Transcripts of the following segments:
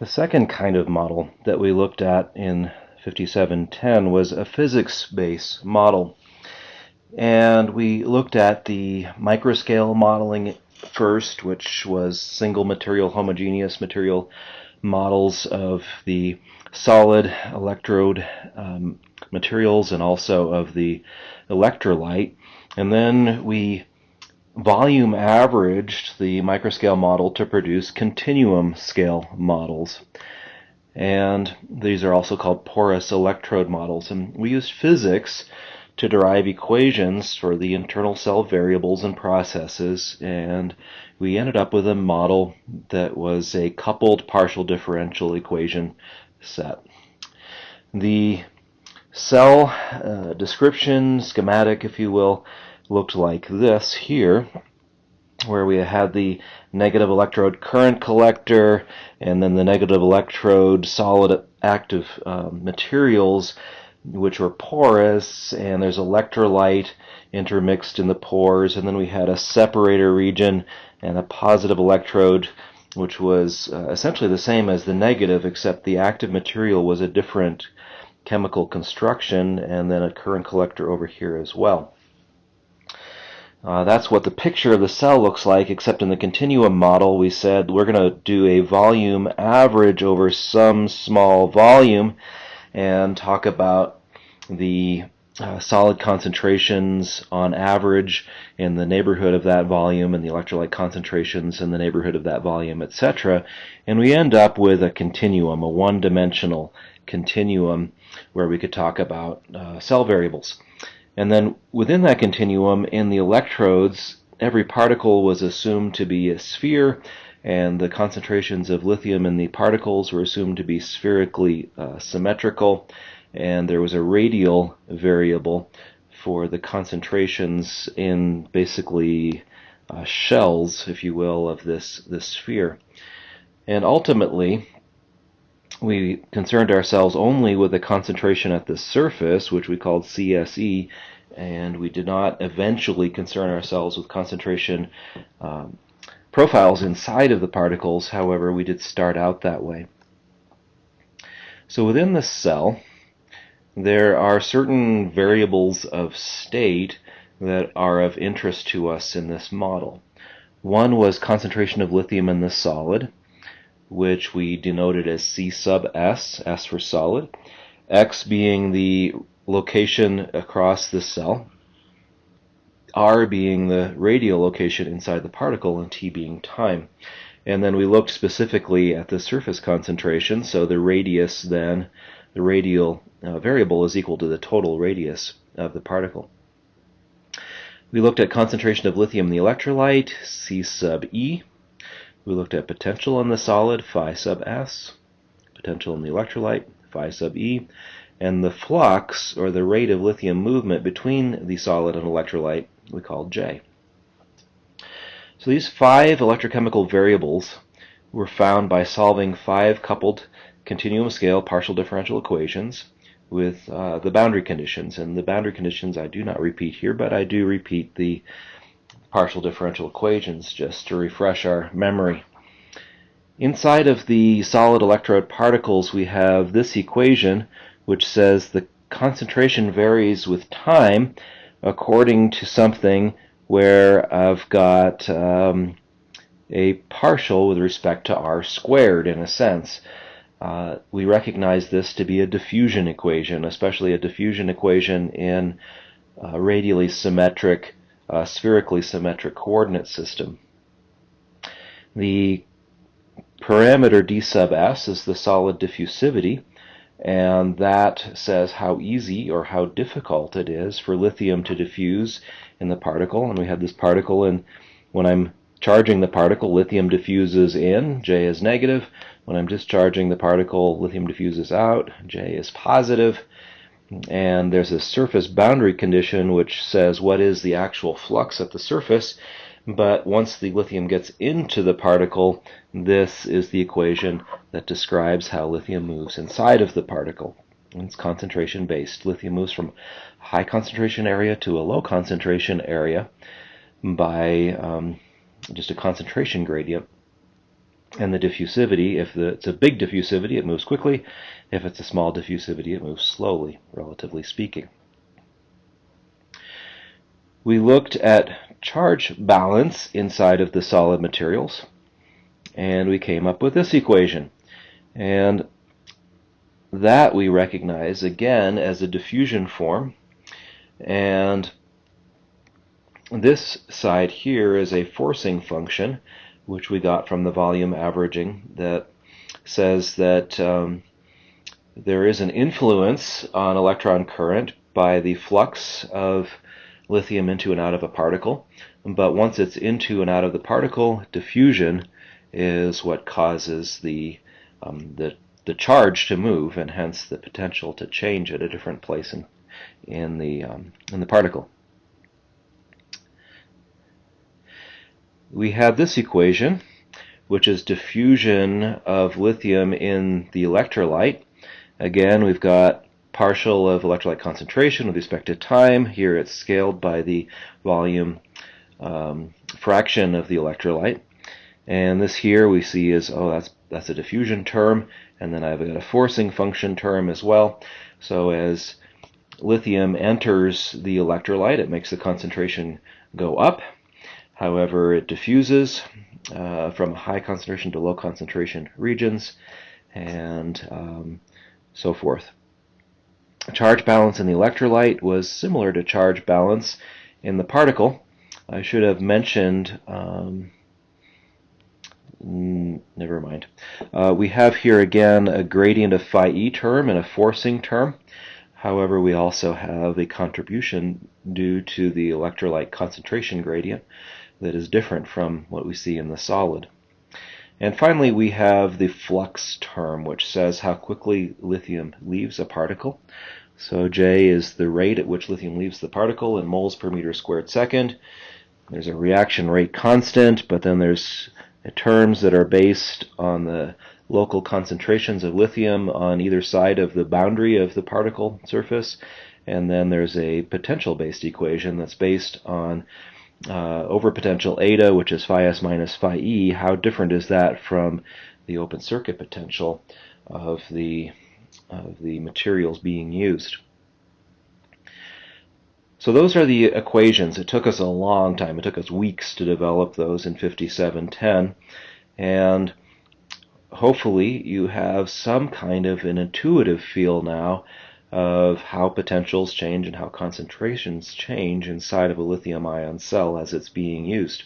The second kind of model that we looked at in 5710 was a physics-based model. And we looked at the microscale modeling first, which was single material, homogeneous material models of the solid electrode materials and also of the electrolyte. And then we volume averaged the microscale model to produce continuum scale models. And these are also called porous electrode models. And we used physics to derive equations for the internal cell variables and processes, and we ended up with a model that was a coupled partial differential equation set. The cell description, schematic if you will, looked like this here, where we had the negative electrode current collector and then the negative electrode solid active materials, which were porous, and there's electrolyte intermixed in the pores, and then we had a separator region and a positive electrode, which was essentially the same as the negative, except the active material was a different chemical construction, and then a current collector over here as well. That's what the picture of the cell looks like, except in the continuum model we said we're going to do a volume average over some small volume and talk about the solid concentrations on average in the neighborhood of that volume and the electrolyte concentrations in the neighborhood of that volume, etc. And we end up with a continuum, a one-dimensional continuum where we could talk about cell variables. And then within that continuum, in the electrodes, every particle was assumed to be a sphere, and the concentrations of lithium in the particles were assumed to be spherically symmetrical, and there was a radial variable for the concentrations in basically shells, if you will, of this sphere. And ultimately, we concerned ourselves only with the concentration at the surface, which we called CSE, and we did not eventually concern ourselves with concentration profiles inside of the particles. However, we did start out that way. So within the cell, there are certain variables of state that are of interest to us in this model. One was concentration of lithium in the solid, which we denoted as C sub S, S for solid, X being the location across the cell, R being the radial location inside the particle, and T being time. And then we looked specifically at the surface concentration, so the radius then, the radial variable is equal to the total radius of the particle. We looked at concentration of lithium in the electrolyte, C sub E. We looked at potential in the solid, phi sub S, potential in the electrolyte, phi sub E, and the flux, or the rate of lithium movement between the solid and electrolyte, we called J. So these 5 electrochemical variables were found by solving 5 coupled continuum scale partial differential equations with the boundary conditions. And the boundary conditions I do not repeat here, but I do repeat the partial differential equations just to refresh our memory. Inside of the solid electrode particles we have this equation which says the concentration varies with time according to something where I've got a partial with respect to r squared in a sense. We recognize this to be a diffusion equation, especially a diffusion equation in radially symmetric spherically symmetric coordinate system. The parameter d sub s is the solid diffusivity, and that says how easy or how difficult it is for lithium to diffuse in the particle. And we have this particle, and when I'm charging the particle, lithium diffuses in, J is negative. When I'm discharging the particle, lithium diffuses out, J is positive. And there's a surface boundary condition which says what is the actual flux at the surface, but once the lithium gets into the particle, this is the equation that describes how lithium moves inside of the particle. And it's concentration based. Lithium moves from a high concentration area to a low concentration area by just a concentration gradient. And the diffusivity, if it's a big diffusivity, it moves quickly. If it's a small diffusivity, it moves slowly, relatively speaking. We looked at charge balance inside of the solid materials, and we came up with this equation. And that we recognize again as a diffusion form. And this side here is a forcing function, which we got from the volume averaging, that says that there is an influence on electron current by the flux of lithium into and out of a particle. But once it's into and out of the particle, diffusion is what causes the charge to move, and hence the potential to change at a different place in the particle. We have this equation, which is diffusion of lithium in the electrolyte. Again, we've got partial of electrolyte concentration with respect to time. Here it's scaled by the volume fraction of the electrolyte. And this here we see is, that's a diffusion term, and then I've got a forcing function term as well. So as lithium enters the electrolyte, it makes the concentration go up. However, it diffuses from high concentration to low concentration regions, and so forth. Charge balance in the electrolyte was similar to charge balance in the particle. I should have mentioned, never mind. We have here again a gradient of phi e term and a forcing term. However, we also have a contribution due to the electrolyte concentration gradient that is different from what we see in the solid. And finally, we have the flux term, which says how quickly lithium leaves a particle. So J is the rate at which lithium leaves the particle in moles per meter squared second. There's a reaction rate constant, but then there's terms that are based on the local concentrations of lithium on either side of the boundary of the particle surface. And then there's a potential-based equation that's based on over potential eta, which is phi s minus phi e. How different is that from the open circuit potential of the materials being used? So those are the equations. It took us a long time. It took us weeks to develop those in 5710, and hopefully you have some kind of an intuitive feel now of how potentials change and how concentrations change inside of a lithium-ion cell as it's being used.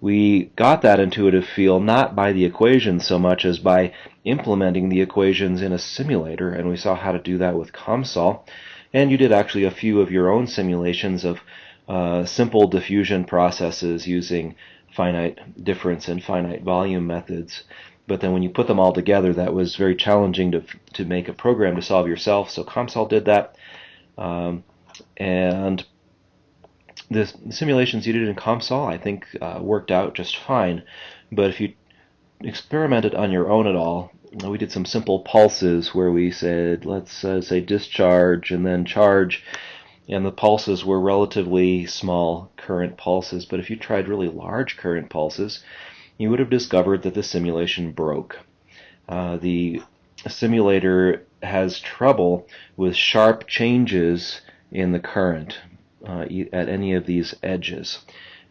We got that intuitive feel not by the equations so much as by implementing the equations in a simulator, and we saw how to do that with COMSOL. And you did actually a few of your own simulations of simple diffusion processes using finite difference and finite volume methods. But then when you put them all together, that was very challenging to make a program to solve yourself. So COMSOL did that. And the simulations you did in COMSOL, I think, worked out just fine. But if you experimented on your own at all, we did some simple pulses where we said, let's say discharge and then charge. And the pulses were relatively small current pulses. But if you tried really large current pulses, you would have discovered that the simulation broke. The simulator has trouble with sharp changes in the current at any of these edges.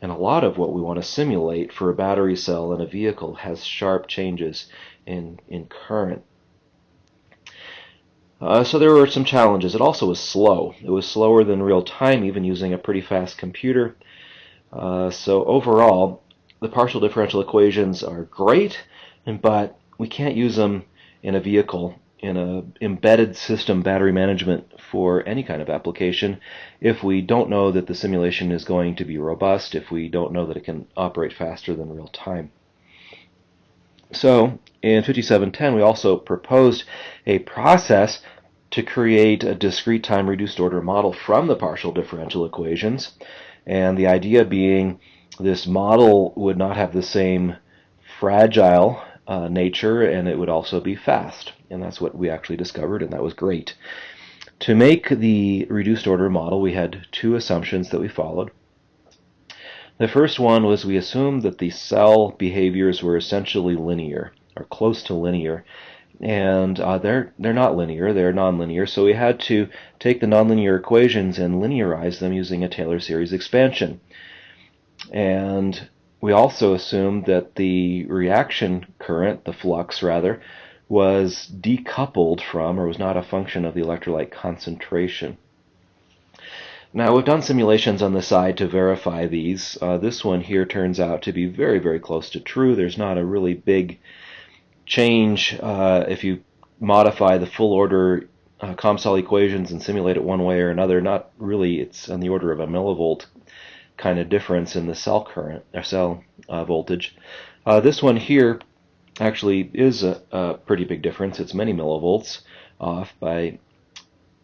And a lot of what we want to simulate for a battery cell in a vehicle has sharp changes in current. So there were some challenges. It also was slow. It was slower than real time, even using a pretty fast computer. So overall, the partial differential equations are great, but we can't use them in a vehicle, in an embedded system battery management for any kind of application, if we don't know that the simulation is going to be robust, if we don't know that it can operate faster than real time. So in 5710, we also proposed a process to create a discrete time reduced order model from the partial differential equations, and the idea being this model would not have the same fragile nature, and it would also be fast. And that's what we actually discovered, and that was great. To make the reduced order model, we had two assumptions that we followed. The first one was we assumed that the cell behaviors were essentially linear, or close to linear, and they're not linear, they're nonlinear, so we had to take the nonlinear equations and linearize them using a Taylor series expansion. And we also assumed that the reaction current, the flux rather, was decoupled from, or was not a function of, the electrolyte concentration. Now, we've done simulations on the side to verify these. This one here turns out to be very, very close to true. There's not a really big change if you modify the full order COMSOL equations and simulate it one way or another. Not really. It's on the order of a millivolt kind of difference in the cell current, or cell voltage. This one here actually is a pretty big difference. It's many millivolts off by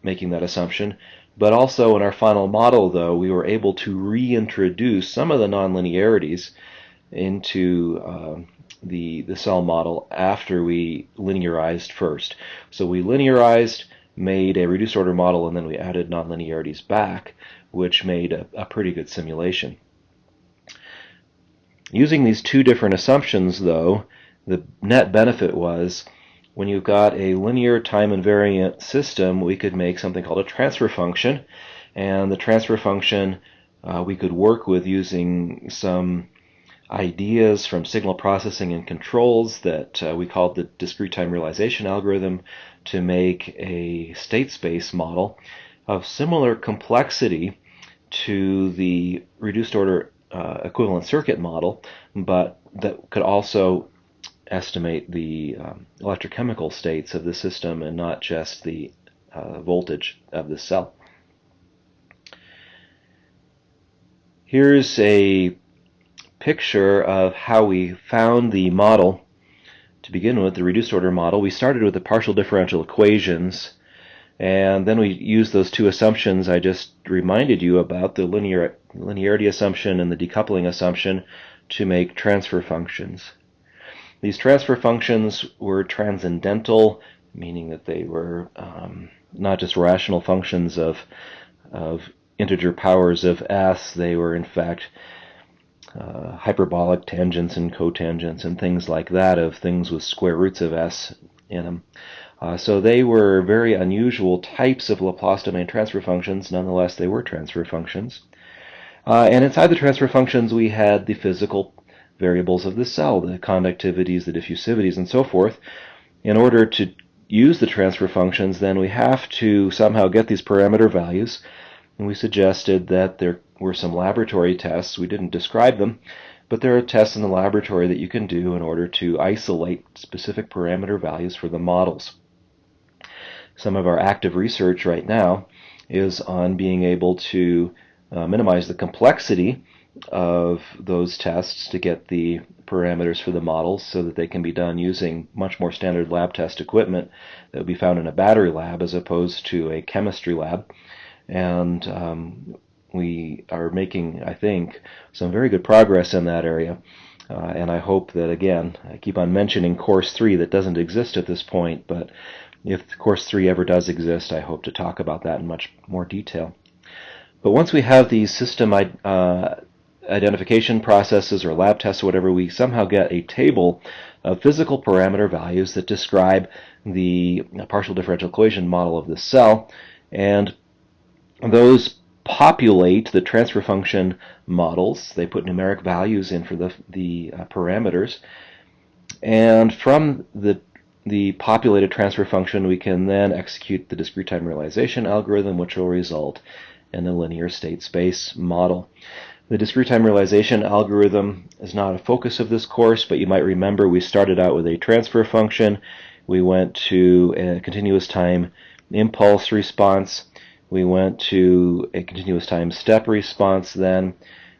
making that assumption. But also in our final model, though, we were able to reintroduce some of the nonlinearities into the cell model after we linearized first. So we linearized, made a reduced order model, and then we added nonlinearities back, which made a pretty good simulation. Using these two different assumptions, though, the net benefit was, when you've got a linear time invariant system, we could make something called a transfer function, and the transfer function we could work with using some ideas from signal processing and controls that we called the discrete time realization algorithm to make a state space model of similar complexity to the reduced order equivalent circuit model, but that could also estimate the electrochemical states of the system and not just the voltage of the cell. Here's a picture of how we found the model. To begin with, the reduced order model, we started with the partial differential equations, and then we used those two assumptions I just reminded you about, the linearity assumption and the decoupling assumption, to make transfer functions. These transfer functions were transcendental, meaning that they were not just rational functions of integer powers of s. They were in fact hyperbolic tangents and cotangents and things like that, of things with square roots of s in them. So they were very unusual types of Laplace domain transfer functions. Nonetheless, they were transfer functions. And inside the transfer functions, we had the physical variables of the cell, the conductivities, the diffusivities, and so forth. In order to use the transfer functions, then we have to somehow get these parameter values, and we suggested that there were some laboratory tests. We didn't describe them, but there are tests in the laboratory that you can do in order to isolate specific parameter values for the models. Some of our active research right now is on being able to minimize the complexity of those tests to get the parameters for the models so that they can be done using much more standard lab test equipment that would be found in a battery lab as opposed to a chemistry lab. And we are making, I think, some very good progress in that area. And I hope that, again, I keep on mentioning Course 3 that doesn't exist at this point, but if Course 3 ever does exist, I hope to talk about that in much more detail. But once we have these system identification processes or lab tests or whatever, we somehow get a table of physical parameter values that describe the partial differential equation model of the cell, and those populate the transfer function models. They put numeric values in for the parameters, and from the populated transfer function we can then execute the discrete time realization algorithm, which will result in a linear state space model. The discrete time realization algorithm is not a focus of this course, but you might remember we started out with a transfer function. We went to a continuous time impulse response. We went to a continuous time step response then.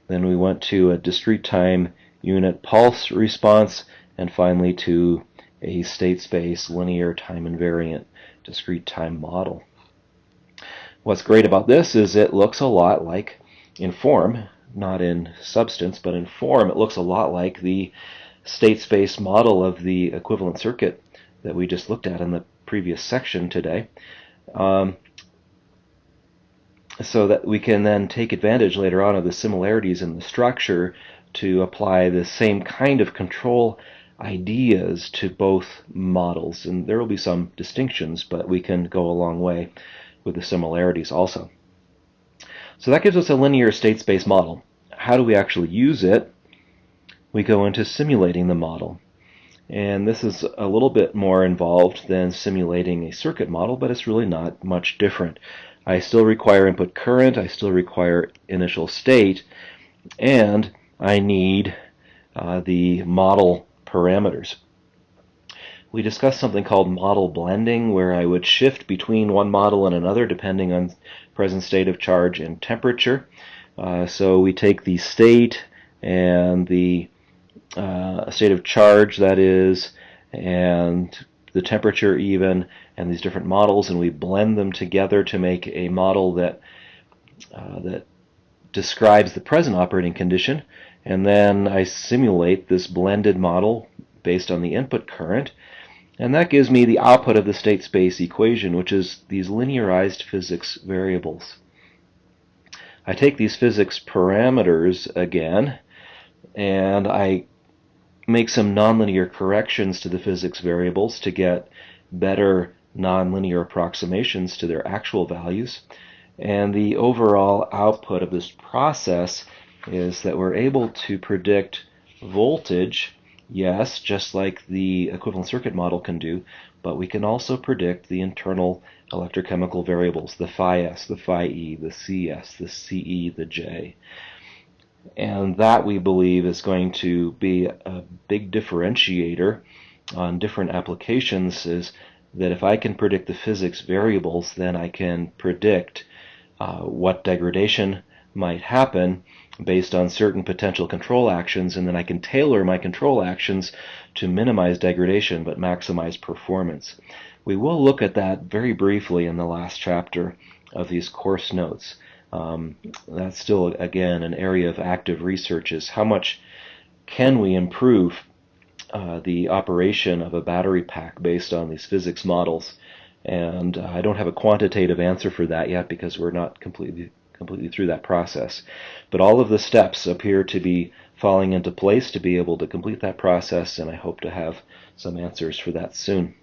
Then we went to a discrete time unit pulse response, and finally to a state space linear time invariant discrete time model. What's great about this is it looks a lot like, in form, not in substance, but in form, it looks a lot like the state space model of the equivalent circuit that we just looked at in the previous section today. so that we can then take advantage later on of the similarities in the structure to apply the same kind of control ideas to both models. And there will be some distinctions, but we can go a long way with the similarities also. So that gives us a linear state space model. How do we actually use it? We go into simulating the model. And this is a little bit more involved than simulating a circuit model, but it's really not much different. I still require input current, I still require initial state, and I need the model parameters. We discussed something called model blending, where I would shift between one model and another depending on present state of charge and temperature. So we take the state and the state of charge, that is, and the temperature even, and these different models, and we blend them together to make a model that describes the present operating condition. And then I simulate this blended model based on the input current, and that gives me the output of the state space equation, which is these linearized physics variables. I take these physics parameters again, and I make some nonlinear corrections to the physics variables to get better nonlinear approximations to their actual values. And the overall output of this process is that we're able to predict voltage, yes, just like the equivalent circuit model can do, but we can also predict the internal electrochemical variables, the phi s, the phi e, the cs, the ce, the j. And that, we believe, is going to be a big differentiator on different applications, is that if I can predict the physics variables, then I can predict what degradation might happen based on certain potential control actions, and then I can tailor my control actions to minimize degradation but maximize performance. We will look at that very briefly in the last chapter of these course notes. That's still, again, an area of active research, is how much can we improve the operation of a battery pack based on these physics models. And I don't have a quantitative answer for that yet because we're not completely through that process. But all of the steps appear to be falling into place to be able to complete that process, and I hope to have some answers for that soon.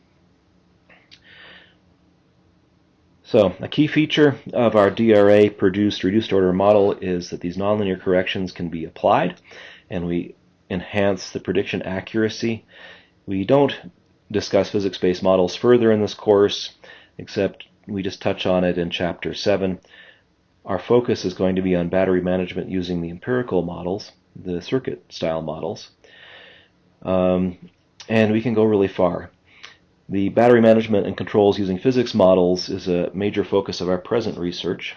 So a key feature of our DRA-produced reduced order model is that these nonlinear corrections can be applied, and we enhance the prediction accuracy. We don't discuss physics-based models further in this course, except we just touch on it in Chapter 7. Our focus is going to be on battery management using the empirical models, the circuit-style models, and we can go really far. The battery management and controls using physics models is a major focus of our present research,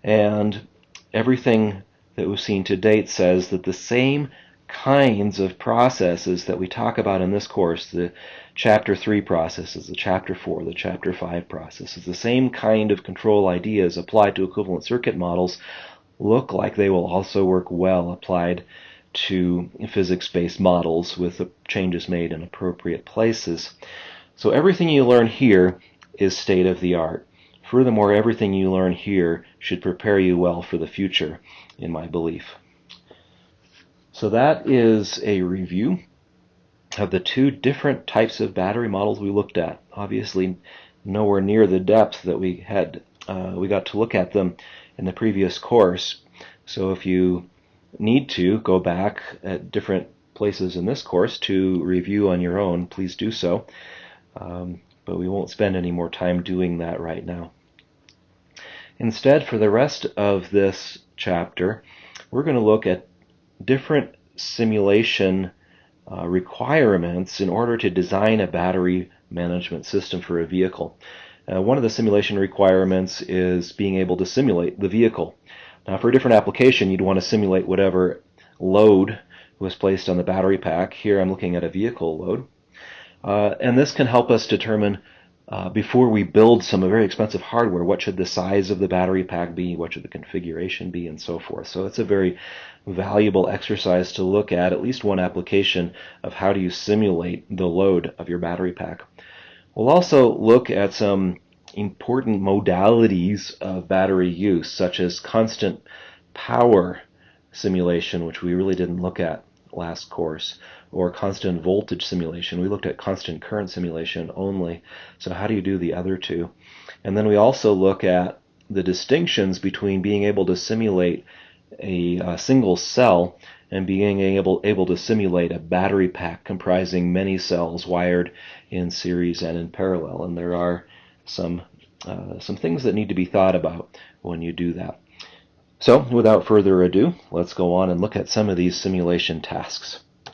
and everything that we've seen to date says that the same kinds of processes that we talk about in this course, the Chapter 3 processes, the Chapter 4, the Chapter 5 processes, the same kind of control ideas applied to equivalent circuit models look like they will also work well applied to physics-based models with the changes made in appropriate places. So everything you learn here is state-of-the-art. Furthermore, everything you learn here should prepare you well for the future, in my belief. So that is a review of the two different types of battery models we looked at. Obviously, nowhere near the depth that we got to look at them in the previous course. So if you need to go back at different places in this course to review on your own, please do so. But we won't spend any more time doing that right now. Instead, for the rest of this chapter, we're going to look at different simulation requirements in order to design a battery management system for a vehicle. One of the simulation requirements is being able to simulate the vehicle. Now, for a different application, you'd want to simulate whatever load was placed on the battery pack. Here I'm looking at a vehicle load. And this can help us determine, before we build some very expensive hardware, what should the size of the battery pack be, what should the configuration be, and so forth. So it's a very valuable exercise to look at least one application of how do you simulate the load of your battery pack. We'll also look at some important modalities of battery use, such as constant power simulation, which we really didn't look at last course, or constant voltage simulation. We looked at constant current simulation only. So how do you do the other two? And then we also look at the distinctions between being able to simulate a single cell and being able to simulate a battery pack comprising many cells wired in series and in parallel. And there are some things that need to be thought about when you do that. So without further ado, let's go on and look at some of these simulation tasks.